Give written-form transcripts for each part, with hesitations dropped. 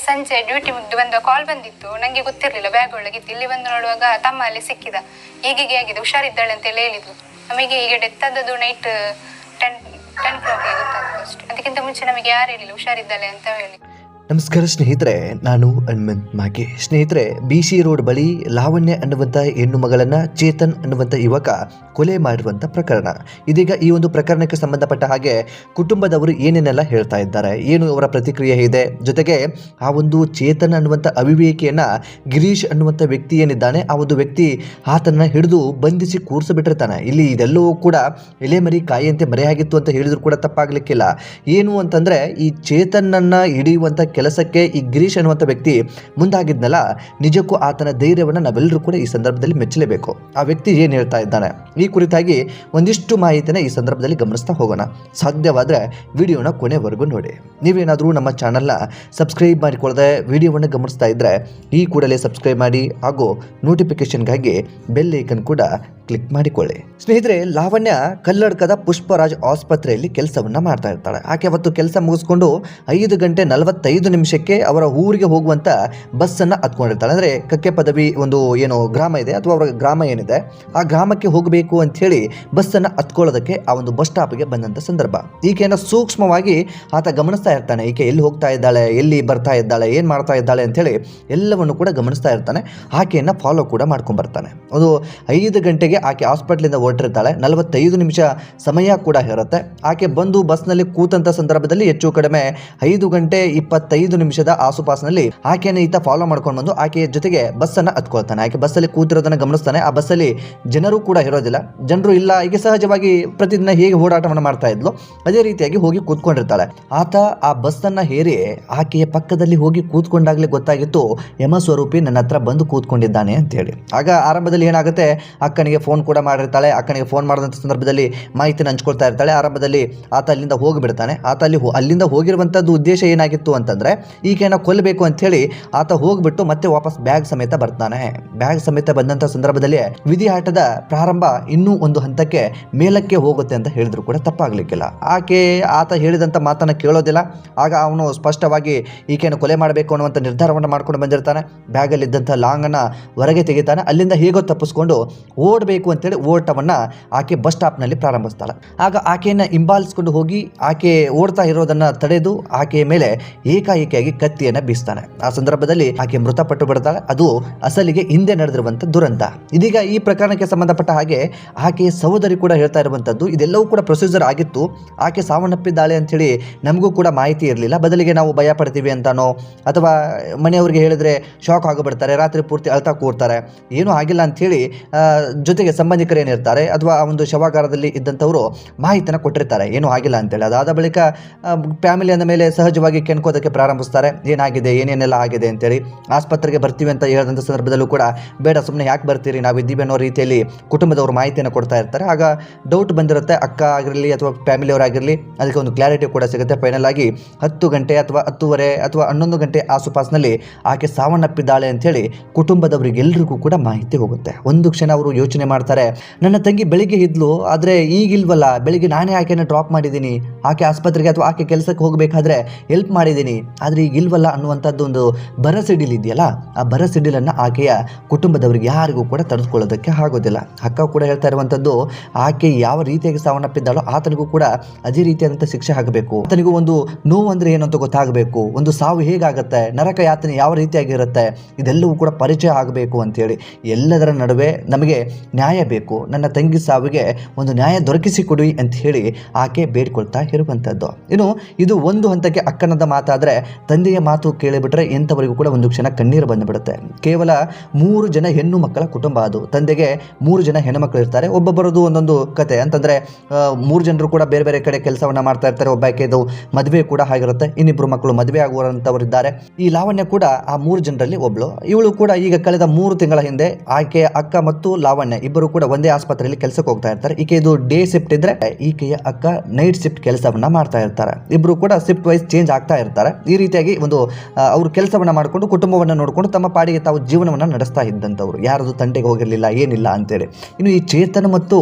ಸಂಜೆ ಡ್ಯೂಟಿ ಮುಗ್ದು ಬಂದ ಕಾಲ್ ಬಂದಿತ್ತು. ನಂಗೆ ಗೊತ್ತಿರಲಿಲ್ಲ, ಬ್ಯಾಗ್ ಒಳಗಿತ್ತು. ಇಲ್ಲಿ ಬಂದು ನೋಡುವಾಗ ತಮ್ಮ ಅಲ್ಲಿ ಸಿಕ್ಕಿದ. ಹೀಗೆ ಆಗಿದೆ, ಹುಷಾರಿದ್ದಾಳೆ ಅಂತೆಲ್ಲ ಹೇಳಿದ್ಲು. ನಮಗೆ ಈಗ ಡೆತ್ ಆದದ್ದು ನೈಟ್ 10 o'clock ಗೊತ್ತಾಗ್ತದೆ ಅಷ್ಟೇ. ಅದಕ್ಕಿಂತ ಮುಂಚೆ ನಮಗೆ ಯಾರು ಹೇಳಿಲ್ಲ ಹುಷಾರಿದ್ದಾಳೆ ಅಂತ ಹೇಳಿ. ನಮಸ್ಕಾರ ಸ್ನೇಹಿತರೆ, ನಾನು ಹನುಮಂತ್ ಮಾಗೆ. ಸ್ನೇಹಿತರೆ, BC ರೋಡ್ ಬಳಿ ಲಾವಣ್ಯ ಅನ್ನುವಂಥ ಹೆಣ್ಣು ಮಗಳನ್ನ ಚೇತನ್ ಅನ್ನುವಂಥ ಯುವಕ ಕೊಲೆ ಮಾಡಿರುವಂಥ ಪ್ರಕರಣ. ಇದೀಗ ಈ ಒಂದು ಪ್ರಕರಣಕ್ಕೆ ಸಂಬಂಧಪಟ್ಟ ಹಾಗೆ ಕುಟುಂಬದವರು ಏನೇನೆಲ್ಲ ಹೇಳ್ತಾ ಇದ್ದಾರೆ, ಏನು ಅವರ ಪ್ರತಿಕ್ರಿಯೆ ಇದೆ, ಜೊತೆಗೆ ಆ ಒಂದು ಚೇತನ್ ಅನ್ನುವಂಥ ಅವಿವೇಕಿಯನ್ನ ಗಿರೀಶ್ ಅನ್ನುವಂಥ ವ್ಯಕ್ತಿ ಏನಿದ್ದಾನೆ, ಆ ಒಂದು ವ್ಯಕ್ತಿ ಆತನ ಹಿಡಿದು ಬಂಧಿಸಿ ಕೂರಿಸಿಬಿಟ್ಟಿರ್ತಾನೆ. ಇಲ್ಲಿ ಇದೆಲ್ಲವೂ ಕೂಡ ಎಲೆಮರಿ ಕಾಯಿಯಂತೆ ಮರೆಯಾಗಿತ್ತು ಅಂತ ಹೇಳಿದ್ರು ಕೂಡ ತಪ್ಪಾಗ್ಲಿಕ್ಕಿಲ್ಲ. ಏನು ಅಂತಂದ್ರೆ, ಈ ಚೇತನ್ನನ್ನ ಹಿಡಿಯುವಂಥ ಕೆಲಸಕ್ಕೆ ಈ ಗಿರೀಶ್ ಅನ್ನುವಂಥ ವ್ಯಕ್ತಿ ಮುಂದಾಗಿದ್ನಲ್ಲ, ನಿಜಕ್ಕೂ ಆತನ ಧೈರ್ಯವನ್ನು ನಾವೆಲ್ಲರೂ ಕೂಡ ಈ ಸಂದರ್ಭದಲ್ಲಿ ಮೆಚ್ಚಲೇಬೇಕು. ಆ ವ್ಯಕ್ತಿ ಏನು ಹೇಳ್ತಾ ಇದ್ದಾನೆ ಈ ಕುರಿತಾಗಿ ಒಂದಿಷ್ಟು ಮಾಹಿತಿನ ಈ ಸಂದರ್ಭದಲ್ಲಿ ಗಮನಿಸ್ತಾ ಹೋಗೋಣ. ಸಾಧ್ಯವಾದರೆ ವಿಡಿಯೋನ ಕೊನೆವರೆಗೂ ನೋಡಿ. ನೀವೇನಾದರೂ ನಮ್ಮ ಚಾನಲ್ನ ಸಬ್ಸ್ಕ್ರೈಬ್ ಮಾಡಿಕೊಳ್ಳದೆ ವಿಡಿಯೋವನ್ನು ಗಮನಿಸ್ತಾ ಇದ್ದರೆ ಈ ಕೂಡಲೇ ಸಬ್ಸ್ಕ್ರೈಬ್ ಮಾಡಿ ಹಾಗೂ ನೋಟಿಫಿಕೇಶನ್ಗಾಗಿ ಬೆಲ್ ಐಕನ್ ಕೂಡ ಕ್ಲಿಕ್ ಮಾಡಿಕೊಳ್ಳಿ. ಸ್ನೇಹಿತರೆ, ಲಾವಣ್ಯ ಕಲ್ಲಡ್ಕದ ಪುಷ್ಪರಾಜ್ ಆಸ್ಪತ್ರೆಯಲ್ಲಿ ಕೆಲಸವನ್ನ ಮಾಡ್ತಾ ಇರ್ತಾಳೆ. ಆಕೆ ಅವತ್ತು ಕೆಲಸ ಮುಗಿಸ್ಕೊಂಡು 5:45 ಅವರ ಊರಿಗೆ ಹೋಗುವಂತ ಬಸ್ ಅನ್ನ ಹತ್ಕೊಂಡಿರ್ತಾಳೆ. ಅಂದ್ರೆ ಕಕ್ಕೆ ಪದವಿ ಒಂದು ಏನು ಗ್ರಾಮ ಇದೆ, ಅಥವಾ ಅವರ ಗ್ರಾಮ ಏನಿದೆ, ಆ ಗ್ರಾಮಕ್ಕೆ ಹೋಗಬೇಕು ಅಂತ ಹೇಳಿ ಬಸ್ ಅನ್ನ ಹತ್ಕೊಳ್ಳೋದಕ್ಕೆ ಆ ಒಂದು ಬಸ್ ಸ್ಟಾಪ್ಗೆ ಬಂದಂತ ಸಂದರ್ಭ. ಈಕೆಯನ್ನು ಸೂಕ್ಷ್ಮವಾಗಿ ಆತ ಗಮನಿಸ್ತಾ ಇರ್ತಾನೆ. ಈಕೆ ಎಲ್ಲಿ ಹೋಗ್ತಾ ಇದ್ದಾಳೆ, ಎಲ್ಲಿ ಬರ್ತಾ ಇದ್ದಾಳೆ, ಏನ್ ಮಾಡ್ತಾ ಇದ್ದಾಳೆ ಅಂತ ಹೇಳಿ ಎಲ್ಲವನ್ನು ಕೂಡ ಗಮನಿಸ್ತಾ ಇರ್ತಾನೆ. ಆಕೆಯನ್ನ ಫಾಲೋ ಕೂಡ ಮಾಡ್ಕೊಂಡ್ ಬರ್ತಾನೆ. ಅದು 5 ಗಂಟೆಗೆ ಆಕೆ ಹಾಸ್ಪಿಟ್ಲಿಂದ ಹೊರಟಿರ್ತಾಳೆ. 45 ನಿಮಿಷ ಸಮಯ ಕೂಡ ಇರುತ್ತೆ. ಆಕೆ ಬಂದು ಬಸ್ನಲ್ಲಿ ಕೂತಂತ ಸಂದರ್ಭದಲ್ಲಿ ಹೆಚ್ಚು ಕಡಿಮೆ 5:25 ಆಸುಪಾಸಿನಲ್ಲಿ ಆಕೆಯನ್ನು ಈತ ಫಾಲೋ ಮಾಡ್ಕೊಂಡು ಬಂದು ಆಕೆಯ ಜೊತೆಗೆ ಬಸ್ಸನ್ನು ಹತ್ಕೊಳ್ತಾನೆ. ಆಕೆ ಬಸ್ಸಲ್ಲಿ ಕೂತಿರೋದನ್ನು ಗಮನಿಸ್ತಾನೆ. ಆ ಬಸ್ಸಲ್ಲಿ ಜನರು ಕೂಡ ಇರೋದಿಲ್ಲ, ಜನರು ಇಲ್ಲ. ಈಗ ಸಹಜವಾಗಿ ಪ್ರತಿದಿನ ಹೇಗೆ ಓಡಾಟವನ್ನು ಮಾಡ್ತಾ ಇದ್ಲು ಅದೇ ರೀತಿಯಾಗಿ ಹೋಗಿ ಕೂತ್ಕೊಂಡಿರ್ತಾಳೆ. ಆತ ಆ ಬಸ್ಸನ್ನು ಹೇರಿ ಆಕೆಯ ಪಕ್ಕದಲ್ಲಿ ಹೋಗಿ ಕೂತ್ಕೊಂಡಾಗಲೇ ಗೊತ್ತಾಗಿತ್ತು, ಯಮ ಸ್ವರೂಪಿ ನನ್ನ ಹತ್ರ ಬಂದು ಕೂತ್ಕೊಂಡಿದ್ದಾನೆ ಅಂತ ಹೇಳಿ. ಆಗ ಆರಂಭದಲ್ಲಿ ಏನಾಗುತ್ತೆ, ಅಕ್ಕನಿಗೆ ಫೋನ್ ಕೂಡ ಮಾಡಿರ್ತಾಳೆ. ಅಕ್ಕನಿಗೆ ಫೋನ್ ಮಾಡಿದಂಥ ಸಂದರ್ಭದಲ್ಲಿ ಮಾಹಿತಿನ ಹಂಚ್ಕೊಳ್ತಾ ಇರ್ತಾಳೆ. ಆರಂಭದಲ್ಲಿ ಆತ ಅಲ್ಲಿಂದ ಹೋಗಿಬಿಡ್ತಾನೆ. ಆತ ಅಲ್ಲಿಂದ ಹೋಗಿರುವಂಥದ್ದು ಉದ್ದೇಶ ಏನಾಗಿತ್ತು ಅಂತಂದ್ರೆ, ಈಕೆಯನ್ನು ಕೊಲ್ಲಬೇಕು ಅಂತ ಹೇಳಿ ಆತ ಹೋಗ್ಬಿಟ್ಟು ಮತ್ತೆ ವಾಪಸ್ ಬ್ಯಾಗ್ ಸಮೇತ ಬರ್ತಾನೆ. ಬ್ಯಾಗ್ ಸಮೇತ ಬಂದಂಥ ಸಂದರ್ಭದಲ್ಲಿ ವಿಧಿಯಾಟದ ಪ್ರಾರಂಭ ಇನ್ನೂ ಒಂದು ಹಂತಕ್ಕೆ ಮೇಲಕ್ಕೆ ಹೋಗುತ್ತೆ ಅಂತ ಹೇಳಿದ್ರು ಕೂಡ ತಪ್ಪಾಗ್ಲಿಕ್ಕಿಲ್ಲ. ಆತ ಹೇಳಿದಂಥ ಮಾತನ್ನು ಕೇಳೋದಿಲ್ಲ. ಆಗ ಅವನು ಸ್ಪಷ್ಟವಾಗಿ ಈಕೆಯನ್ನು ಕೊಲೆ ಮಾಡಬೇಕು ಅನ್ನುವಂಥ ನಿರ್ಧಾರವನ್ನು ಮಾಡ್ಕೊಂಡು ಬಂದಿರ್ತಾನೆ. ಬ್ಯಾಗಲ್ಲಿದ್ದಂಥ ಲಾಂಗನ್ನು ಹೊರಗೆ ತೆಗಿತಾನೆ. ಅಲ್ಲಿಂದ ಹೇಗೋ ತಪ್ಪಿಸ್ಕೊಂಡು ಓಡಬೇಕು ಅಂತೇಳಿ ಓಟವನ್ನು ಆಕೆ ಬಸ್ ಸ್ಟಾಪ್ನಲ್ಲಿ ಪ್ರಾರಂಭಿಸ್ತಾಳೆ. ಆಗ ಆಕೆಯನ್ನು ಹಿಂಬಾಲಿಸ್ಕೊಂಡು ಹೋಗಿ ಆಕೆ ಓಡ್ತಾ ಇರೋದನ್ನು ತಡೆದು ಆಕೆಯ ಮೇಲೆ ಏಕಾಏಕಿಯಾಗಿ ಕತ್ತಿಯನ್ನು ಬೀಸ್ತಾನೆ. ಆ ಸಂದರ್ಭದಲ್ಲಿ ಆಕೆ ಮೃತಪಟ್ಟು ಬಿಡ್ತಾಳೆ. ಅದು ಅಸಲಿಗೆ ಹಿಂದೆ ನಡೆದಿರುವಂಥ ದುರಂತ. ಇದೀಗ ಈ ಪ್ರಕರಣಕ್ಕೆ ಸಂಬಂಧಪಟ್ಟ ಹಾಗೆ ಆಕೆಯ ಸಹೋದರಿ ಕೂಡ ಹೇಳ್ತಾ ಇರುವಂಥದ್ದು, ಇದೆಲ್ಲವೂ ಕೂಡ ಪ್ರೊಸೀಜರ್ ಆಗಿತ್ತು, ಆಕೆ ಸಾವನ್ನಪ್ಪಿದ್ದಾಳೆ ಅಂಥೇಳಿ ನಮಗೂ ಕೂಡ ಮಾಹಿತಿ ಇರಲಿಲ್ಲ. ಬದಲಿಗೆ ನಾವು ಭಯ ಪಡ್ತೀವಿ ಅಂತಾನೋ ಅಥವಾ ಮನೆಯವರಿಗೆ ಹೇಳಿದ್ರೆ ಶಾಕ್ ಆಗಿಬಿಡ್ತಾರೆ, ರಾತ್ರಿ ಪೂರ್ತಿ ಅಳ್ತಾ ಕೂರ್ತಾರೆ, ಏನೂ ಆಗಿಲ್ಲ ಅಂಥೇಳಿ ಜೊತೆಗೆ ಸಂಬಂಧಿಕರು ಏನಿರ್ತಾರೆ ಅಥವಾ ಆ ಒಂದು ಶವಾಗಾರದಲ್ಲಿ ಇದ್ದಂಥವರು ಮಾಹಿತಿನ ಕೊಟ್ಟಿರ್ತಾರೆ, ಏನೂ ಆಗಿಲ್ಲ ಅಂತೇಳಿ. ಅದಾದ ಬಳಿಕ ಫ್ಯಾಮಿಲಿ ಅಂದ ಮೇಲೆ ಸಹಜವಾಗಿ ಕೆಣ್ಕೋದಕ್ಕೆ ಪ್ರಾರಂಭಿಸ್ತಾರೆ, ಏನಾಗಿದೆ ಏನೇನೆಲ್ಲ ಆಗಿದೆ ಅಂತೇಳಿ. ಆಸ್ಪತ್ರೆಗೆ ಬರ್ತೀವಿ ಅಂತ ಹೇಳಿದಂಥ ಸಂದರ್ಭದಲ್ಲೂ ಕೂಡ ಬೇಡ ಸುಮ್ಮನೆ ಯಾಕೆ ಬರ್ತೀರಿ, ನಾವಿದ್ದೀವಿ ಅನ್ನೋ ರೀತಿಯಲ್ಲಿ ಕುಟುಂಬದವರು ಮಾಹಿತಿಯನ್ನು ಕೊಡ್ತಾ ಇರ್ತಾರೆ. ಆಗ ಡೌಟ್ ಬಂದಿರುತ್ತೆ, ಅಕ್ಕ ಆಗಿರಲಿ ಅಥವಾ ಫ್ಯಾಮಿಲಿಯವರಾಗಿರಲಿ, ಅದಕ್ಕೆ ಒಂದು ಕ್ಲಾರಿಟಿ ಕೂಡ ಸಿಗುತ್ತೆ. ಫೈನಲ್ ಆಗಿ 10 ಗಂಟೆ ಅಥವಾ 10:30 ಅಥವಾ 11 ಗಂಟೆ ಆಸುಪಾಸಿನಲ್ಲಿ ಆಕೆ ಸಾವನ್ನಪ್ಪಿದ್ದಾಳೆ ಅಂಥೇಳಿ ಕುಟುಂಬದವರಿಗೆಲ್ಲರಿಗೂ ಕೂಡ ಮಾಹಿತಿ ಹೋಗುತ್ತೆ. ಒಂದು ಕ್ಷಣ ಅವರು ಯೋಚನೆ ಮಾಡ್ತಾರೆ, ನನ್ನ ತಂಗಿ ಬೆಳಿಗ್ಗೆ ಇದ್ಲು, ಆದರೆ ಈಗಿಲ್ವಲ್ಲ, ಬೆಳಿಗ್ಗೆ ನಾನೇ ಆಕೆಯನ್ನು ಡ್ರಾಪ್ ಮಾಡಿದ್ದೀನಿ, ಆಕೆ ಆಸ್ಪತ್ರೆಗೆ ಅಥವಾ ಆಕೆ ಕೆಲಸಕ್ಕೆ ಹೋಗಬೇಕಾದ್ರೆ ಹೆಲ್ಪ್ ಮಾಡಿದ್ದೀನಿ, ಆದರೆ ಈಗ ಇಲ್ವಲ್ಲ ಅನ್ನುವಂಥದ್ದು ಒಂದು ಬರಸಿಡಿಲ್ ಇದೆಯಲ್ಲ, ಆ ಬರಸಿಡಿಲನ್ನು ಆಕೆಯ ಕುಟುಂಬದವರಿಗೆ ಯಾರಿಗೂ ಕೂಡ ತಡೆದುಕೊಳ್ಳೋದಕ್ಕೆ ಆಗೋದಿಲ್ಲ. ಅಕ್ಕ ಕೂಡ ಹೇಳ್ತಾ ಇರುವಂಥದ್ದು, ಆಕೆ ಯಾವ ರೀತಿಯಾಗಿ ಸಾವನ್ನಪ್ಪಿದ್ದಾಳೋ ಆತನಿಗೂ ಕೂಡ ಅದೇ ರೀತಿಯಾದಂಥ ಶಿಕ್ಷೆ ಆಗಬೇಕು, ಆತನಿಗೂ ಒಂದು ನೋವು ಅಂದರೆ ಏನು ಅಂತ ಗೊತ್ತಾಗಬೇಕು, ಒಂದು ಸಾವು ಹೇಗಾಗುತ್ತೆ, ನರಕ ಯಾತನೆ ಯಾವ ರೀತಿಯಾಗಿರುತ್ತೆ, ಇದೆಲ್ಲವೂ ಕೂಡ ಪರಿಚಯ ಆಗಬೇಕು ಅಂತೇಳಿ. ಎಲ್ಲದರ ನಡುವೆ ನಮಗೆ ನ್ಯಾಯ ಬೇಕು, ನನ್ನ ತಂಗಿ ಸಾವಿಗೆ ಒಂದು ನ್ಯಾಯ ದೊರಕಿಸಿಕೊಡಿ ಅಂತ ಹೇಳಿ ಆಕೆ ಬೇಡ್ಕೊಳ್ತಾ ಇರುವಂಥದ್ದು. ಇನ್ನು ಇದು ಒಂದು ಹಂತಕ್ಕೆ ಅಕ್ಕನದ ಮಾತಾದರೆ, ತಂದೆಯ ಮಾತು ಕೇಳಿಬಿಟ್ರೆ ಎಂಥವರಿಗೂ ಕೂಡ ಒಂದು ಕ್ಷಣ ಕಣ್ಣೀರು ಬಂದುಬಿಡುತ್ತೆ. ಕೇವಲ 3 ಜನ ಹೆಣ್ಣು ಮಕ್ಕಳ ಕುಟುಂಬ ಅದು. ತಂದೆಗೆ 3 ಜನ ಹೆಣ್ಣುಮಕ್ಕಳು ಇರ್ತಾರೆ. ಒಬ್ಬೊಬ್ಬರದು ಒಂದೊಂದು ಕತೆ ಅಂತಂದರೆ 3 ಜನರು ಕೂಡ ಬೇರೆ ಬೇರೆ ಕಡೆ ಕೆಲಸವನ್ನು ಮಾಡ್ತಾ ಇರ್ತಾರೆ. ಒಬ್ಬಾಕೆದು ಮದುವೆ ಕೂಡ ಆಗಿರುತ್ತೆ, ಇನ್ನಿಬ್ಬರು ಮಕ್ಕಳು ಮದುವೆ ಆಗುವಂಥವರಿದ್ದಾರೆ. ಈ ಲಾವಣ್ಯ ಕೂಡ ಆ 3 ಜನರಲ್ಲಿ ಒಬ್ಳು. ಇವಳು ಕೂಡ ಈಗ ಕಳೆದ 3 ತಿಂಗಳ ಹಿಂದೆ ಆಕೆಯ ಅಕ್ಕ ಮತ್ತು ಲಾವಣ್ಯ ಇಬ್ಬರು ಕೂಡ ಒಂದೇ ಆಸ್ಪತ್ರೆಯಲ್ಲಿ ಕೆಲಸಕ್ಕೆ ಹೋಗ್ತಾ ಇರ್ತಾರೆ. ಈಕೆದು ಡೇ ಶಿಫ್ಟ್ ಇದ್ರೆ ಈಕೆಯ ಅಕ್ಕ ನೈಟ್ ಶಿಫ್ಟ್ ಕೆಲಸವನ್ನ ಮಾಡ್ತಾ ಇರ್ತಾರೆ. ಇಬ್ರು ಕೂಡ ಶಿಫ್ಟ್ ವೈಸ್ ಚೇಂಜ್ ಆಗ್ತಾ ಇರ್ತಾರೆ. ಈ ರೀತಿಯಾಗಿ ಒಂದು ಅವರು ಕೆಲಸವನ್ನು ಮಾಡಿಕೊಂಡು ಕುಟುಂಬವನ್ನು ನೋಡಿಕೊಂಡು ತಮ್ಮ ಪಾಡಿಗೆ ತಾವು ಜೀವನವನ್ನು ನಡೆಸ್ತಾ ಇದ್ದಂಥವ್ರು, ಯಾರದು ತಂಟೆಗೆ ಹೋಗಿರಲಿಲ್ಲ, ಏನಿಲ್ಲ ಅಂತೇಳಿ. ಇನ್ನು ಈ ಚೇತನ್ ಮತ್ತು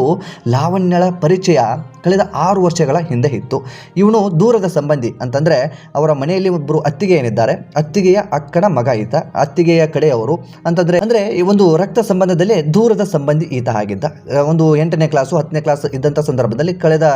ಲಾವಣ್ಯಳ ಪರಿಚಯ ಕಳೆದ 6 ವರ್ಷಗಳ ಹಿಂದೆ ಇತ್ತು. ಇವನು ದೂರದ ಸಂಬಂಧಿ ಅಂತಂದರೆ ಅವರ ಮನೆಯಲ್ಲಿ ಒಬ್ಬರು ಅತ್ತಿಗೆ ಏನಿದ್ದಾರೆ, ಅತ್ತಿಗೆಯ ಅಕ್ಕನ ಮಗ ಈತ, ಅತ್ತಿಗೆಯ ಕಡೆಯವರು ಅಂತಂದರೆ ಅಂದರೆ ಈ ಒಂದು ರಕ್ತ ಸಂಬಂಧದಲ್ಲಿ ದೂರದ ಸಂಬಂಧಿ ಈತ ಆಗಿದ್ದ. ಒಂದು 8ನೇ ಕ್ಲಾಸು 10ನೇ ಕ್ಲಾಸ್ ಇದ್ದಂಥ ಸಂದರ್ಭದಲ್ಲಿ ಕಳೆದ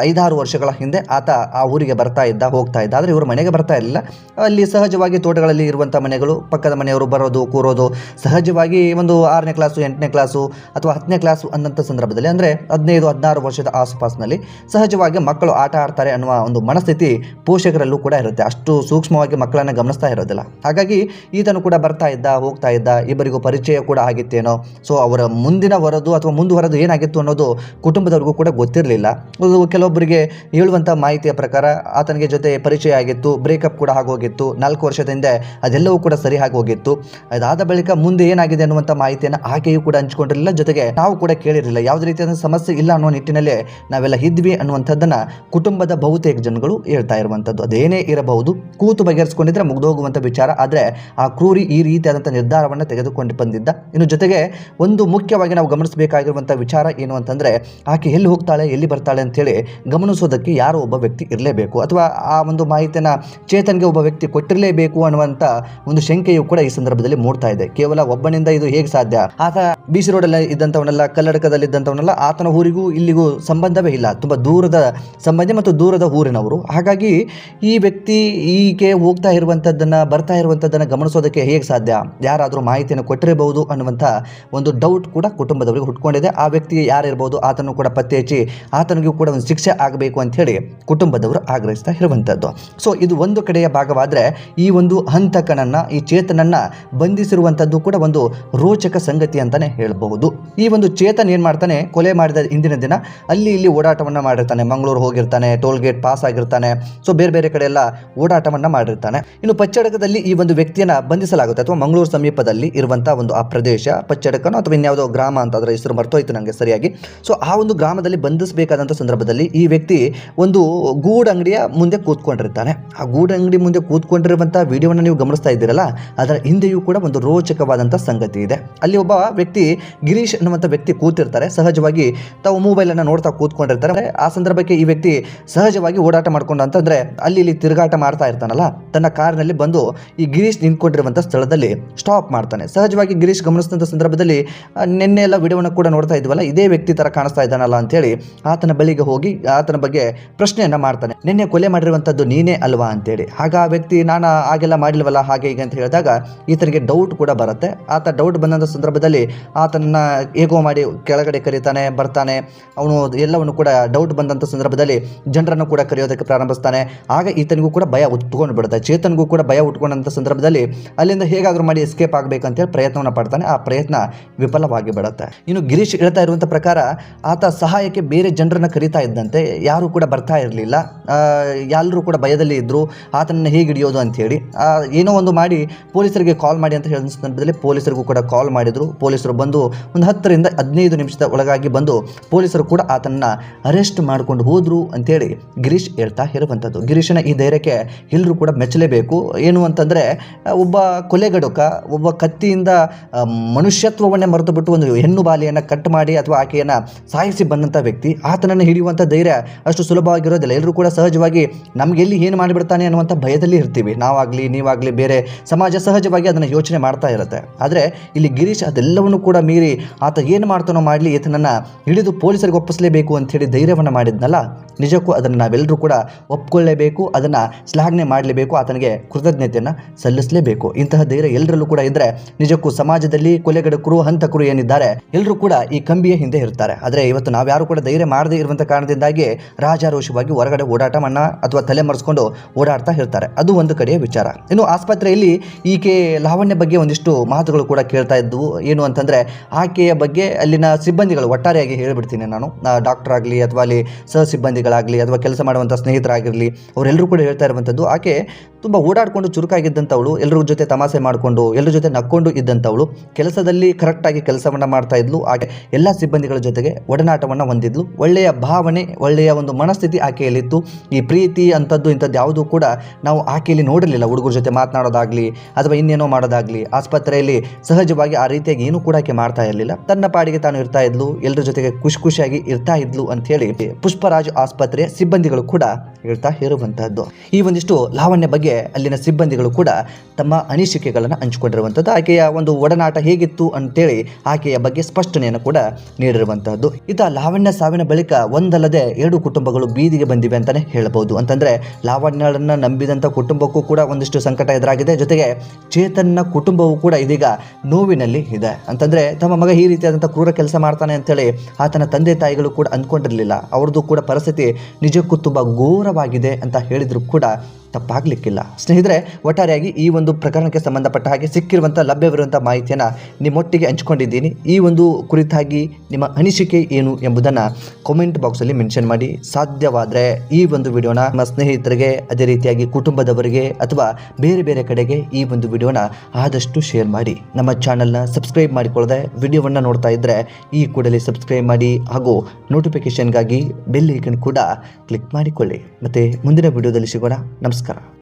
5-6 ವರ್ಷಗಳ ಹಿಂದೆ ಆತ ಆ ಊರಿಗೆ ಬರ್ತಾ ಇದ್ದ, ಹೋಗ್ತಾ ಇದ್ದ. ಆದರೆ ಇವರು ಮನೆಗೆ ಬರ್ತಾ ಇರಲಿಲ್ಲ. ಅಲ್ಲಿ ಸಹಜವಾಗಿ ತೋಟಗಳಲ್ಲಿ ಇರುವಂಥ ಮನೆಗಳು, ಪಕ್ಕದ ಮನೆಯವರು ಬರೋದು ಕೂರೋದು ಸಹಜವಾಗಿ ಒಂದು 6ನೇ ಕ್ಲಾಸು 8ನೇ ಕ್ಲಾಸು ಅಥವಾ 10ನೇ ಕ್ಲಾಸು ಅನ್ನೋಂಥ ಸಂದರ್ಭದಲ್ಲಿ ಅಂದರೆ 15-16 ವರ್ಷದ ಆಸುಪಾಸಿನಲ್ಲಿ ಸಹಜವಾಗಿ ಮಕ್ಕಳು ಆಟ ಆಡ್ತಾರೆ ಅನ್ನುವ ಒಂದು ಮನಸ್ಥಿತಿ ಪೋಷಕರಲ್ಲೂ ಕೂಡ ಇರುತ್ತೆ. ಅಷ್ಟು ಸೂಕ್ಷ್ಮವಾಗಿ ಮಕ್ಕಳನ್ನು ಗಮನಿಸ್ತಾ ಇರೋದಿಲ್ಲ. ಹಾಗಾಗಿ ಈತನು ಕೂಡ ಬರ್ತಾ ಇದ್ದ, ಹೋಗ್ತಾ ಇದ್ದ. ಇಬ್ಬರಿಗೂ ಪರಿಚಯ ಕೂಡ ಆಗಿತ್ತೇನೋ. ಸೊ ಅವರ ಮುಂದಿನ ವರದು ಅಥವಾ ಮುಂದುವರೆದು ಏನಾಗಿತ್ತು ಅನ್ನೋದು ಕುಟುಂಬದವ್ರಿಗೂ ಕೂಡ ಗೊತ್ತಿರಲಿಲ್ಲ. ಅದು ಕೆಲವೊಬ್ಬರಿಗೆ ಹೇಳುವಂಥ ಮಾಹಿತಿಯ ಪ್ರಕಾರ ಆತನಿಗೆ ಜೊತೆ ಪರಿಚಯ ಆಗಿತ್ತು, ಬ್ರೇಕಪ್ ಕೂಡ ಆಗೋಗಿತ್ತು. 4 ವರ್ಷದ ಹಿಂದೆ ಅದೆಲ್ಲವೂ ಕೂಡ ಸರಿ ಆಗೋಗಿತ್ತು. ಅದಾದ ಬಳಿಕ ಮುಂದೆ ಏನಾಗಿದೆ ಅನ್ನುವಂಥ ಮಾಹಿತಿಯನ್ನು ಆಕೆಯೂ ಕೂಡ ಹಂಚಿಕೊಂಡಿರಲಿಲ್ಲ. ಜೊತೆಗೆ ನಾವು ಕೂಡ ಕೇಳಿರಲಿಲ್ಲ. ಯಾವುದೇ ರೀತಿಯಾದ ಸಮಸ್ಯೆ ಇಲ್ಲ ಅನ್ನೋ ನಿಟ್ಟಿನಲ್ಲಿ ನಾವೆಲ್ಲ ಇದ್ವಿ ಅನ್ನುವಂಥದ್ದನ್ನು ಕುಟುಂಬದ ಬಹುತೇಕ ಜನಗಳು ಹೇಳ್ತಾ ಇರುವಂಥದ್ದು. ಅದೇನೇ ಇರಬಹುದು, ಕೂತು ಬಗೆಹರಿಸ್ಕೊಂಡಿದ್ರೆ ಮುಗಿದೋಗುವಂಥ ವಿಚಾರ. ಆದರೆ ಆ ಕ್ರೂರಿ ಈ ರೀತಿಯಾದಂಥ ನಿರ್ಧಾರವನ್ನು ತೆಗೆದುಕೊಂಡು ಬಂದಿದ್ದ. ಇನ್ನು ಜೊತೆಗೆ ಒಂದು ಮುಖ್ಯವಾಗಿ ನಾವು ಗಮನಿಸಬೇಕಾಗಿರುವಂಥ ವಿಚಾರ ಏನು ಅಂತಂದರೆ, ಆಕೆ ಎಲ್ಲಿ ಹೋಗ್ತಾಳೆ, ಎಲ್ಲಿ ಬರ್ತಾಳೆ ಅಂತೇಳಿ ಗಮನಿಸೋದಕ್ಕೆ ಯಾರೋ ಒಬ್ಬ ವ್ಯಕ್ತಿ ಇರಲೇಬೇಕು, ಅಥವಾ ಆ ಒಂದು ಮಾಹಿತಿಯನ್ನು ಚೇತನ್ಗೆ ಒಬ್ಬ ವ್ಯಕ್ತಿ ಕೊಟ್ಟಿರಲೇಬೇಕು ಅನ್ನುವಂಥ ಒಂದು ಶಂಕೆಯು ಕೂಡ ಈ ಸಂದರ್ಭದಲ್ಲಿ ಮೂಡ್ತಾ ಇದೆ. ಕೇವಲ ಒಬ್ಬನಿಂದ ಇದು ಹೇಗೆ ಸಾಧ್ಯ? ಆತ BC ರೋಡಲ್ಲಿ ಇದ್ದಂಥವನ್ನೆಲ್ಲ, ಕಲ್ಲಡಕದಲ್ಲಿ ಇದ್ದಂಥವನ್ನೆಲ್ಲ, ಆತನ ಊರಿಗೂ ಇಲ್ಲಿಗೂ ಸಂಬಂಧವೇ ಇಲ್ಲ. ತುಂಬ ದೂರದ ಸಂಬಂಧಿ ಮತ್ತು ದೂರದ ಊರಿನವರು. ಹಾಗಾಗಿ ಈ ವ್ಯಕ್ತಿ ಈಕೆ ಹೋಗ್ತಾ ಇರುವಂಥದ್ದನ್ನು, ಬರ್ತಾ ಇರುವಂಥದ್ದನ್ನು ಗಮನಿಸೋದಕ್ಕೆ ಹೇಗೆ ಸಾಧ್ಯ? ಯಾರಾದರೂ ಮಾಹಿತಿಯನ್ನು ಕೊಟ್ಟಿರಬಹುದು ಅನ್ನುವಂಥ ಒಂದು ಡೌಟ್ ಕೂಡ ಕುಟುಂಬದವರಿಗೆ ಹುಟ್ಕೊಂಡಿದೆ. ಆ ವ್ಯಕ್ತಿ ಯಾರಿರ್ಬೋದು, ಆತನು ಕೂಡ ಪತ್ತೆ ಹಚ್ಚಿ ಆತನಿಗೂ ಕೂಡ ಒಂದು ಶಿಕ್ಷೆ ಆಗಬೇಕು ಅಂಥೇಳಿ ಕುಟುಂಬದವರು ಆಗ್ರಹಿಸ್ತಾ ಇರುವಂಥದ್ದು. ಸೊ ಇದು ಒಂದು ಕಡೆಯ ಭಾಗವಾದರೆ, ಈ ಒಂದು ಹಂತಕನನ್ನು, ಈ ಚೇತನನ್ನು ಬಂಧಿಸಿರುವಂಥದ್ದು ಕೂಡ ಒಂದು ರೋಚಕ ಸಂಗತಿ ಅಂತಲೇ ಹೇಳಬಹುದು. ಈ ಒಂದು ಚೇತನ್ ಏನು ಮಾಡ್ತಾನೆ, ಕೊಲೆ ಮಾಡಿದ ಹಿಂದಿನ ದಿನ ಅಲ್ಲಿ ಇಲ್ಲಿ ಓಡಾಟವನ್ನು ಮಾಡಿರ್ತಾನೆ. ಮಂಗಳೂರು ಹೋಗಿರ್ತಾನೆ, ಟೋಲ್ ಗೇಟ್ ಪಾಸ್ ಆಗಿರ್ತಾನೆ. ಸೊ ಬೇರೆ ಬೇರೆ ಕಡೆ ಎಲ್ಲ ಓಡಾಟವನ್ನು ಮಾಡಿರ್ತಾನೆ. ಇನ್ನು ಪಚ್ಚಡಕದಲ್ಲಿ ಈ ಒಂದು ವ್ಯಕ್ತಿಯನ್ನು ಬಂಧಿಸಲಾಗುತ್ತೆ, ಅಥವಾ ಮಂಗಳೂರು ಸಮೀಪದಲ್ಲಿ ಇರುವಂಥ ಒಂದು ಆ ಪ್ರದೇಶ, ಪಚ್ಚಡಕನೋ ಅಥವಾ ಇನ್ಯಾವುದೋ ಗ್ರಾಮ ಅಂತ, ಅದರ ಹೆಸರು ಮರ್ತೋಯ್ತು ನನಗೆ ಸರಿಯಾಗಿ. ಸೊ ಆ ಒಂದು ಗ್ರಾಮದಲ್ಲಿ ಬಂಧಿಸಬೇಕಾದಂಥ ಸಂದರ್ಭದಲ್ಲಿ ಈ ವ್ಯಕ್ತಿ ಒಂದು ಗೂಡಂಗಡಿಯ ಮುಂದೆ ಕೂತ್ಕೊಂಡಿರ್ತಾನೆ. ಆ ಗೂಡಂಗಡಿ ಮುಂದೆ ಕೂತ್ಕೊಂಡಿರುವಂಥ ವಿಡಿಯೋವನ್ನು ನೀವು ಗಮನಿಸ್ತಾ ಇದ್ದೀರಲ್ಲ, ಅದರ ಹಿಂದೆಯೂ ಕೂಡ ಒಂದು ರೋಚಕವಾದಂಥ ಸಂಗತಿ ಇದೆ. ಅಲ್ಲಿ ಒಬ್ಬ ವ್ಯಕ್ತಿ, ಗಿರೀಶ್ ಅನ್ನುವಂಥ ವ್ಯಕ್ತಿ ಕೂತಿರ್ತಾರೆ. ಸಹಜವಾಗಿ ತಾವು ಮೊಬೈಲನ್ನು ನೋಡ್ತಾ ಕೂತ್ಕೊಂಡಿರ್ತಾರೆ. ಆ ಸಂದರ್ಭಕ್ಕೆ ಈ ವ್ಯಕ್ತಿ ಸಹಜವಾಗಿ ಓಡಾಟ ಮಾಡ್ಕೊಂಡು, ಅಂತಂದರೆ ಅಲ್ಲಿ ಇಲ್ಲಿ ತಿರುಗಾಟ ಮಾಡ್ತಾ ಇರ್ತಾನಲ್ಲ, ತನ್ನ ಕಾರಿನಲ್ಲಿ ಬಂದು ಈ ಗಿರೀಶ್ ನಿಂತ್ಕೊಂಡಿರುವಂಥ ಸ್ಥಳದಲ್ಲಿ ಸ್ಟಾಪ್ ಮಾಡ್ತಾನೆ. ಸಹಜವಾಗಿ ಗಿರೀಶ್ ಗಮನಿಸಿದಂಥ ಸಂದರ್ಭದಲ್ಲಿ ನಿನ್ನೆ ಎಲ್ಲ ವಿಡಿಯೋವನ್ನು ಕೂಡ ನೋಡ್ತಾ ಇದ್ವಲ್ಲ, ಇದೇ ವ್ಯಕ್ತಿ ಥರ ಕಾಣಿಸ್ತಾ ಇದ್ದಾನಲ್ಲ ಅಂತೇಳಿ ಆತನ ಬಳಿಗೆ ಹೋಗಿ ಆತನ ಬಗ್ಗೆ ಪ್ರಶ್ನೆಯನ್ನು ಮಾಡ್ತಾನೆ. ನಿನ್ನೆ ಕೊಲೆ ಮಾಡಿರುವಂಥದ್ದು ನೀನೇ ಅಲ್ವಾ ಅಂತೇಳಿ. ಆಗ ಆ ವ್ಯಕ್ತಿ, ನಾನು ಹಾಗೆಲ್ಲ ಮಾಡಿಲ್ವಲ್ಲ, ಹಾಗೆ ಹೀಗೆ ಅಂತ ಹೇಳಿದಾಗ ಈತನಿಗೆ ಡೌಟ್ ಕೂಡ ಬರುತ್ತೆ. ಆತ ಡೌಟ್ ಬಂದಂಥ ಸಂದರ್ಭದಲ್ಲಿ ಆತನನ್ನು ಹೇಗೋ ಮಾಡಿ ಕೆಳಗಡೆ ಕರೀತಾನೆ, ಬರ್ತಾನೆ. ಅವನು ಎಲ್ಲವನ್ನು ಕೂಡ ಡೌಟ್ ಬಂದಂಥ ಸಂದರ್ಭದಲ್ಲಿ ಜನರನ್ನು ಕೂಡ ಕರೆಯೋದಕ್ಕೆ ಪ್ರಾರಂಭಿಸ್ತಾನೆ. ಆಗ ಈತನಿಗೂ ಕೂಡ ಭಯ ಉಟ್ಕೊಂಡು ಬಿಡುತ್ತೆ. ಚೇತನ್ಗೂ ಕೂಡ ಭಯ ಉಟ್ಕೊಂಡಂಥ ಸಂದರ್ಭದಲ್ಲಿ ಅಲ್ಲಿಂದ ಹೇಗಾದರೂ ಮಾಡಿ ಎಸ್ಕೇಪ್ ಆಗಬೇಕಂತೇಳಿ ಪ್ರಯತ್ನವನ್ನು ಪಡ್ತಾನೆ. ಆ ಪ್ರಯತ್ನ ವಿಫಲವಾಗಿ ಬಿಡುತ್ತೆ. ಇನ್ನು ಗಿರೀಶ್ ಹೇಳ್ತಾ ಇರುವಂಥ ಪ್ರಕಾರ ಆತ ಸಹಾಯಕ್ಕೆ ಬೇರೆ ಜನರನ್ನು ಕರೀತಾ ಇದ್ದಂತೆ, ಯಾರೂ ಕೂಡ ಬರ್ತಾ ಇರಲಿಲ್ಲ. ಎಲ್ಲರೂ ಕೂಡ ಭಯದಲ್ಲಿ ಇದ್ದರು, ಆತನನ್ನು ಹೇಗೆ ಹಿಡಿಯೋದು ಅಂಥೇಳಿ. ಏನೋ ಒಂದು ಮಾಡಿ ಪೊಲೀಸರಿಗೆ ಕಾಲ್ ಮಾಡಿ ಅಂತ ಹೇಳಿದ ಸಂದರ್ಭದಲ್ಲಿ ಪೊಲೀಸರಿಗೂ ಕೂಡ ಕಾಲ್ ಮಾಡಿದರು. ಪೊಲೀಸರು ಬಂದು ಒಂದು 10ರಿಂದ 15 ನಿಮಿಷದ ಒಳಗಾಗಿ ಬಂದು ಪೊಲೀಸರು ಕೂಡ ಆತನನ್ನು ಅರೆಸ್ಟ್ ಮಾಡಿಕೊಂಡು ಹೋದರು ಅಂತೇಳಿ ಗಿರೀಶ್ ಹೇಳ್ತಾ ಇರುವಂಥದ್ದು. ಗಿರೀಶನ ಈ ಧೈರ್ಯಕ್ಕೆ ಎಲ್ಲರೂ ಕೂಡ ಮೆಚ್ಚಲೇಬೇಕು. ಏನು ಅಂತಂದರೆ, ಒಬ್ಬ ಕೊಲೆಗಡುಕ, ಒಬ್ಬ ಕತ್ತಿಯಿಂದ ಮನುಷ್ಯತ್ವವನ್ನೇ ಮರೆತು ಬಿಟ್ಟು ಒಂದು ಹೆಣ್ಣು ಬಾಲಿಯನ್ನು ಕಟ್ ಮಾಡಿ ಅಥವಾ ಆಕೆಯನ್ನು ಸಾಯಿಸಿ ಬಂದಂಥ ವ್ಯಕ್ತಿ, ಆತನನ್ನು ಹಿಡಿಯುವಂಥ ಧೈರ್ಯ ಅಷ್ಟು ಸುಲಭವಾಗಿರೋದಿಲ್ಲ. ಎಲ್ಲರೂ ಕೂಡ ಸಹಜವಾಗಿ ನಮಗೆ ಎಲ್ಲಿ ಏನು ಮಾಡಿಬಿಡ್ತಾನೆ ಅನ್ನುವಂಥ ಭಯದಲ್ಲಿ ಇರ್ತೀವಿ. ನಾವಾಗಲಿ ನೀವಾಗಲಿ ಬೇರೆ ಸಮಾಜ ಸಹಜವಾಗಿ ಅದನ್ನು ಯೋಚನೆ ಮಾಡ್ತಾ ಇರುತ್ತೆ. ಆದರೆ ಇಲ್ಲಿ ಗಿರೀಶ್ ಅದೆಲ್ಲವನ್ನು ಕೂಡ ಮೀರಿ ಆತ ಏನು ಮಾಡ್ತಾನೋ ಮಾಡಲಿ, ಈತನನ್ನು ಹಿಡಿದು ಪೊಲೀಸರಿಗೆ ಒಪ್ಪಿಸಲೇಬೇಕು ಅಂಥೇಳಿ ಧೈರ್ಯವನ್ನು ಮಾಡಿದ್ನಲ್ಲ, ನಿಜಕ್ಕೂ ಅದನ್ನು ನಾವೆಲ್ಲರೂ ಕೂಡ ಒಪ್ಕೊಳ್ಳೇಬೇಕು, ಅದನ್ನು ಶ್ಲಾಘನೆ ಮಾಡಲೇಬೇಕು, ಆತನಿಗೆ ಕೃತಜ್ಞತೆಯನ್ನು ಸಲ್ಲಿಸಲೇಬೇಕು. ಇಂತಹ ಧೈರ್ಯ ಎಲ್ಲರಲ್ಲೂ ಕೂಡ ಇದ್ದರೆ ನಿಜಕ್ಕೂ ಸಮಾಜದಲ್ಲಿ ಕೊಲೆಗಡಕರು, ಹಂತಕರು ಏನಿದ್ದಾರೆ ಎಲ್ಲರೂ ಕೂಡ ಈ ಕಂಬಿಯ ಹಿಂದೆ ಇರ್ತಾರೆ. ಆದರೆ ಇವತ್ತು ನಾವು ಯಾರು ಕೂಡ ಧೈರ್ಯ ಮಾಡದೇ ಇರುವಂಥ ಕಾರಣದಿಂದಾಗಿ ರಾಜಾರೋಷವಾಗಿ ಹೊರಗಡೆ ಓಡಾಟವನ್ನು ಅಥವಾ ತಲೆ ಮರೆಸ್ಕೊಂಡು ಓಡಾಡ್ತಾ ಇರ್ತಾರೆ. ಅದು ಒಂದು ಕಡೆಯ ವಿಚಾರ. ಇನ್ನು ಆಸ್ಪತ್ರೆಯಲ್ಲಿ ಈಕೆ ಲಾವಣ್ಯ ಬಗ್ಗೆ ಒಂದಿಷ್ಟು ಮಾತುಗಳು ಕೂಡ ಕೇಳ್ತಾ ಇದ್ದವು. ಏನು ಅಂತಂದರೆ, ಆಕೆಯ ಬಗ್ಗೆ ಅಲ್ಲಿನ ಸಿಬ್ಬಂದಿಗಳು, ಒಟ್ಟಾರೆಯಾಗಿ ಹೇಳಿಬಿಡ್ತೀನಿ ನಾನು, ಡಾಕ್ಟರ್ ಆಗಲಿ ಅಥವಾ ಅಲ್ಲಿ ಸಹ ಸಿಬ್ಬಂದಿಗಳಾಗಲಿ ಅಥವಾ ಕೆಲಸ ಮಾಡುವಂಥ ಸ್ನೇಹಿತರಾಗಿರಲಿ, ಅವರೆಲ್ಲರೂ ಕೂಡ ಹೇಳ್ತಾ ಇರುವಂಥದ್ದು, ಆಕೆ ತುಂಬ ಓಡಾಡಿಕೊಂಡು ಚುರುಕಾಗಿದ್ದಂಥವಳು, ಎಲ್ಲರ ಜೊತೆ ತಮಾಷೆ ಮಾಡಿಕೊಂಡು ಎಲ್ಲರ ಜೊತೆ ನಕ್ಕೊಂಡು ಇದ್ದಂಥವಳು, ಕೆಲಸದಲ್ಲಿ ಕರೆಕ್ಟಾಗಿ ಕೆಲಸವನ್ನು ಮಾಡ್ತಾ ಇದ್ಲು. ಹಾಗೆ ಎಲ್ಲ ಸಿಬ್ಬಂದಿಗಳ ಜೊತೆಗೆ ಒಡನಾಟವನ್ನು ಹೊಂದಿದ್ಲು. ಒಳ್ಳೆಯ ಭಾವನೆ, ಒಳ್ಳೆಯ ಒಂದು ಮನಸ್ಥಿತಿ ಆಕೆಯಲ್ಲಿತ್ತು. ಈ ಪ್ರೀತಿ ಅಂಥದ್ದು ಇಂಥದ್ದು ಯಾವುದೂ ಕೂಡ ನಾವು ಆಕೆಯಲ್ಲಿ ನೋಡಿರಲಿಲ್ಲ. ಹುಡುಗರ ಜೊತೆ ಮಾತನಾಡೋದಾಗಲಿ ಅಥವಾ ಇನ್ನೇನೋ ಮಾಡೋದಾಗಲಿ, ಆಸ್ಪತ್ರೆಯಲ್ಲಿ ಸಹಜವಾಗಿ ಆ ರೀತಿಯಾಗಿ ಏನೂ ಕೂಡ ಆಕೆ ಮಾಡ್ತಾ ಇರಲಿಲ್ಲ. ತನ್ನ ಪಾಡಿಗೆ ತಾನು ಇರ್ತಾ ಇದ್ಲು, ಎಲ್ಲರ ಜೊತೆಗೆ ಖುಷಿಯಾಗಿ ಇರ್ತಾ ಇದ್ಲು ಅಂಥೇಳಿ ಪುಷ್ಪರಾಜ್ ಆಸ್ಪತ್ರೆಯ ಸಿಬ್ಬಂದಿಗಳು ಕೂಡ ಹೇಳ್ತಾ ಇರುವಂತಹದ್ದು. ಈ ಒಂದಿಷ್ಟು ಲಾವಣ್ಯ ಬಗ್ಗೆ ಅಲ್ಲಿನ ಸಿಬ್ಬಂದಿಗಳು ಕೂಡ ತಮ್ಮ ಅನಿಸಿಕೆಗಳನ್ನು ಹಂಚಿಕೊಂಡಿರುವಂಥದ್ದು. ಆಕೆಯ ಒಂದು ಒಡನಾಟ ಹೇಗಿತ್ತು ಅಂತೇಳಿ ಆಕೆಯ ಬಗ್ಗೆ ಸ್ಪಷ್ಟನೆಯನ್ನು ಕೂಡ ನೀಡಿರುವಂತಹದ್ದು. ಇತ ಲಾವಣ್ಯ ಸಾವಿನ ಬಳಿಕ ಒಂದಲ್ಲದೆ 2 ಕುಟುಂಬಗಳು ಬೀದಿಗೆ ಬಂದಿವೆ ಅಂತಾನೆ ಹೇಳಬಹುದು. ಅಂತಂದ್ರೆ ಲಾವಣ್ಯರನ್ನ ನಂಬಿದಂಥ ಕುಟುಂಬಕ್ಕೂ ಕೂಡ ಒಂದಿಷ್ಟು ಸಂಕಟ ಎದುರಾಗಿದೆ. ಜೊತೆಗೆ ಚೇತನ್ನ ಕುಟುಂಬವೂ ಕೂಡ ಇದೀಗ ನೋವಿನಲ್ಲಿ ಇದೆ. ಅಂತಂದ್ರೆ ತಮ್ಮ ಮಗ ಈ ರೀತಿಯಾದಂಥ ಕ್ರೂರ ಕೆಲಸ ಮಾಡ್ತಾನೆ ಅಂತೇಳಿ ಆತನ ತಂದೆ ತಾಯಿಗಳು ಕೂಡ ಅಂದ್ಕೊಂಡಿರಲಿಲ್ಲ. ಅವ್ರದ್ದು ಕೂಡ ಪರಿಸ್ಥಿತಿ ನಿಜಕ್ಕೂ ತುಂಬ ಘೋರವಾಗಿದೆ ಅಂತ ಹೇಳಿದ್ರು ಕೂಡ ತಪ್ಪಾಗಲಿಕ್ಕಿಲ್ಲ. ಸ್ನೇಹಿತರೆ, ಒಟ್ಟಾರೆಯಾಗಿ ಈ ಒಂದು ಪ್ರಕರಣಕ್ಕೆ ಸಂಬಂಧಪಟ್ಟ ಹಾಗೆ ಸಿಕ್ಕಿರುವಂಥ ಲಭ್ಯವಿರುವಂಥ ಮಾಹಿತಿಯನ್ನು ನಿಮ್ಮೊಟ್ಟಿಗೆ ಹಂಚಿಕೊಂಡಿದ್ದೀನಿ. ಈ ಒಂದು ಕುರಿತಾಗಿ ನಿಮ್ಮ ಅನಿಸಿಕೆ ಏನು ಎಂಬುದನ್ನು ಕಾಮೆಂಟ್ ಬಾಕ್ಸಲ್ಲಿ ಮೆನ್ಷನ್ ಮಾಡಿ. ಸಾಧ್ಯವಾದರೆ ಈ ಒಂದು ವಿಡಿಯೋನ ನಿಮ್ಮ ಸ್ನೇಹಿತರಿಗೆ, ಅದೇ ರೀತಿಯಾಗಿ ಕುಟುಂಬದವರಿಗೆ ಅಥವಾ ಬೇರೆ ಬೇರೆ ಕಡೆಗೆ ಈ ಒಂದು ವಿಡಿಯೋನ ಆದಷ್ಟು ಶೇರ್ ಮಾಡಿ. ನಮ್ಮ ಚಾನಲ್ನ ಸಬ್ಸ್ಕ್ರೈಬ್ ಮಾಡಿಕೊಳ್ಳದೆ ವಿಡಿಯೋವನ್ನು ನೋಡ್ತಾ ಇದ್ದರೆ ಈ ಕೂಡಲೇ ಸಬ್ಸ್ಕ್ರೈಬ್ ಮಾಡಿ ಹಾಗೂ ನೋಟಿಫಿಕೇಷನ್ಗಾಗಿ ಬೆಲ್ ಐಕನ್ ಕೂಡ ಕ್ಲಿಕ್ ಮಾಡಿಕೊಳ್ಳಿ. ಮತ್ತು ಮುಂದಿನ ವಿಡಿಯೋದಲ್ಲಿ ಸಿಗೋಣ. ನಮಸ್ಕಾರ.